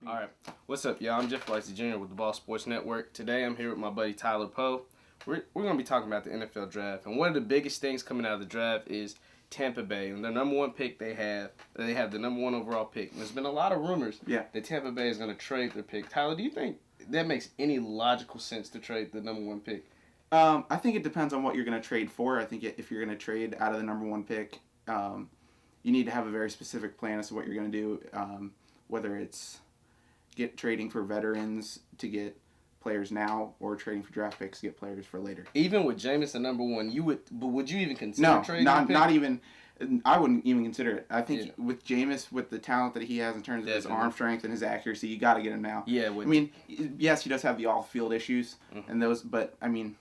All right, what's up, y'all? I'm Jeff Lacey Jr. with the Ball Sports Network. Today, I'm here with my buddy Tyler Pow. We're going to be talking about the NFL draft, and one of the biggest things coming out of the draft is Tampa Bay and their number one pick. They have the number one overall pick. And there's been a lot of rumors that Tampa Bay is going to trade their pick. Tyler, do you think that makes any logical sense to trade the number one pick? I think it depends on what you're going to trade for. I think if you're going to trade out of the number one pick, you need to have a very specific plan as to what you're going to do. Whether it's trading for veterans to get players now, or trading for draft picks to get players for later. Even with Jameis at number one, would you even consider trading? No, not even. I wouldn't even consider it. I think with Jameis, with the talent that he has in terms of his arm strength and his accuracy, you got to get him now. Yeah. I mean, yes, he does have the off-field issues and those, but I mean,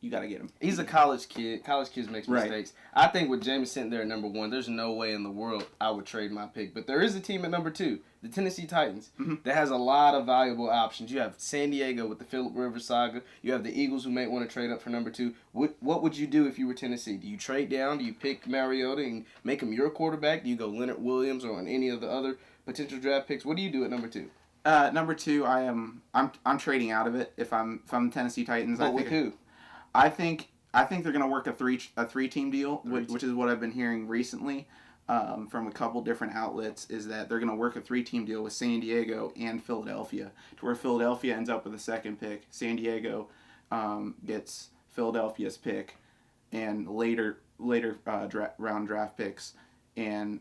you got to get him. He's a college kid. College kids make mistakes. I think with Jameis sitting there at number one, there's no way in the world I would trade my pick. But there is a team at number two, the Tennessee Titans, that has a lot of valuable options. You have San Diego with the Phillip Rivers saga. You have the Eagles who may want to trade up for number two. What would you do if you were Tennessee? Do you trade down? Do you pick Mariota and make him your quarterback? Do you go Leonard Williams or on any of the other potential draft picks? What do you do at number two? Number two, I'm trading out of it if I'm the Tennessee Titans. But with who? I think they're going to work a three team deal, which is what I've been hearing recently from a couple different outlets, is that they're going to work a 3-team deal with San Diego and Philadelphia, to where Philadelphia ends up with the second pick, San Diego gets Philadelphia's pick, and later round draft picks, and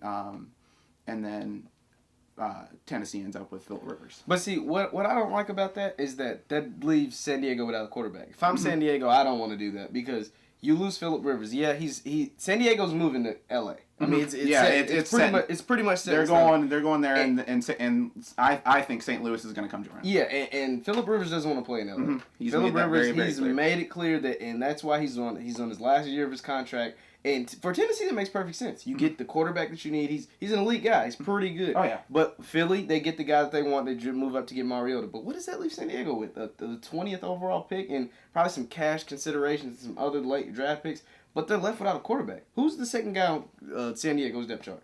then Tennessee ends up with Phillip Rivers. But see, what I don't like about that is that leaves San Diego without a quarterback. If I'm San Diego, I don't want to do that, because you lose Phillip Rivers. Yeah, San Diego's moving to L.A. I mean, it's pretty much set. They're going there, and I think St. Louis is going to come join them. Yeah, and Phillip Rivers doesn't want to play in L.A. Phillip Rivers, he's made it clear that, and that's why he's on his last year of his contract. And for Tennessee, that makes perfect sense. You get the quarterback that you need. He's an elite guy. He's pretty good. Oh, yeah. But Philly, they get the guy that they want. They move up to get Mariota. But what does that leave San Diego with? The 20th overall pick and probably some cash considerations and some other late draft picks. But they're left without a quarterback. Who's the second guy on San Diego's depth chart?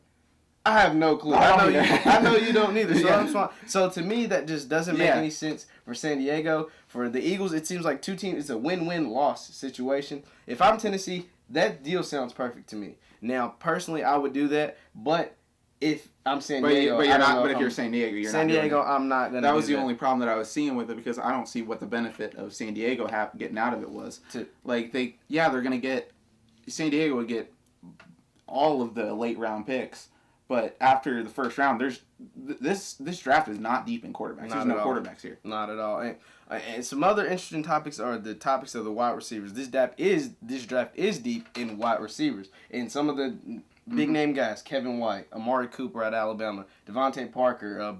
I have no clue. I know you don't either. So to me, that just doesn't make any sense for San Diego. For the Eagles, it seems like two teams. It's a win-win loss situation. If I'm Tennessee, that deal sounds perfect to me. Now, personally, I would do that, but if I'm San Diego, if you're San Diego, you're San not doing Diego. it. I'm not gonna. That was the only problem that I was seeing with it, because I don't see what the benefit of San Diego getting out of it was. They're gonna get San Diego would get all of the late round picks, but after the first round, this draft is not deep in quarterbacks. There's no quarterbacks here. Not at all. And some other interesting topics are the topics of the wide receivers. This draft is deep in wide receivers, and some of the big name guys: Kevin White, Amari Cooper out of Alabama, Devontae Parker,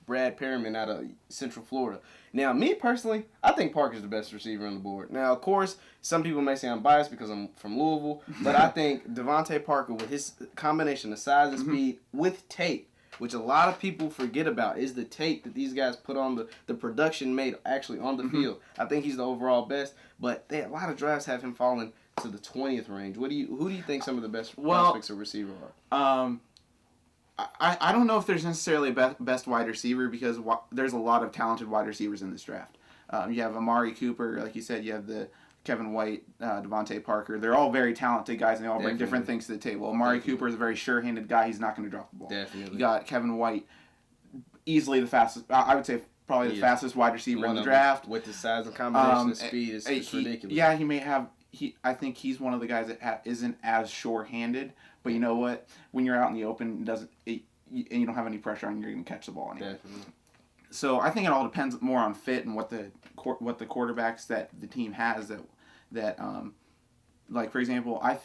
Brad Perriman out of Central Florida. Now, me personally, I think Parker's the best receiver on the board. Now, of course, some people may say I'm biased because I'm from Louisville, but I think Devontae Parker, with his combination of size and speed with tape, which a lot of people forget about, is the tape that these guys put on the production made actually on the field. I think he's the overall best, but a lot of drafts have him falling to the 20th range. Who do you think some of the best prospects of receiver are? I don't know if there's necessarily a best wide receiver, because there's a lot of talented wide receivers in this draft. You have Amari Cooper, like you said. You have the Kevin White, Devontae Parker. They're all very talented guys, and they all bring different things to the table. Amari Cooper is a very sure-handed guy. He's not going to drop the ball. Definitely. You got Kevin White, easily the fastest. I would say probably the fastest wide receiver in the draft. With the size and combination of speed, it's ridiculous. Yeah, he may have. I think he's one of the guys that isn't as sure-handed. But you know what? When you're out in the open, and you don't have any pressure on you, you're going to catch the ball anyway. Definitely. So I think it all depends more on fit and what the quarterbacks that the team has that like, for example, I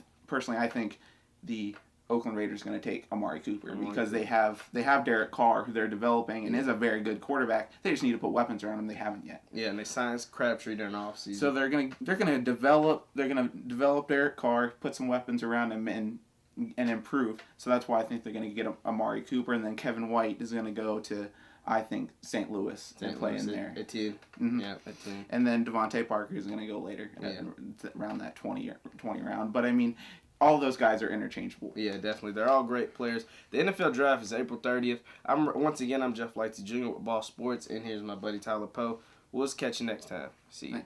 think the Oakland Raiders are going to take Amari Cooper because they have Derek Carr, who they're developing, and is a very good quarterback. They just need to put weapons around him. They haven't yet. Yeah, and they signed Crabtree during the offseason. So they're gonna develop Derek Carr, put some weapons around him, and improve. So that's why I think they're going to get Amari Cooper, and then Kevin White is going to go to, I think, St. Louis and play in there. Etienne. Yeah, Etienne. And then Devontae Parker is going to go later, around that 20 round. But I mean, all those guys are interchangeable. Yeah, definitely. They're all great players. The NFL draft is April 30th. I'm Jeff Lighty Jr. with Ball Sports, and here's my buddy Tyler Pow. We'll catch you next time. See you.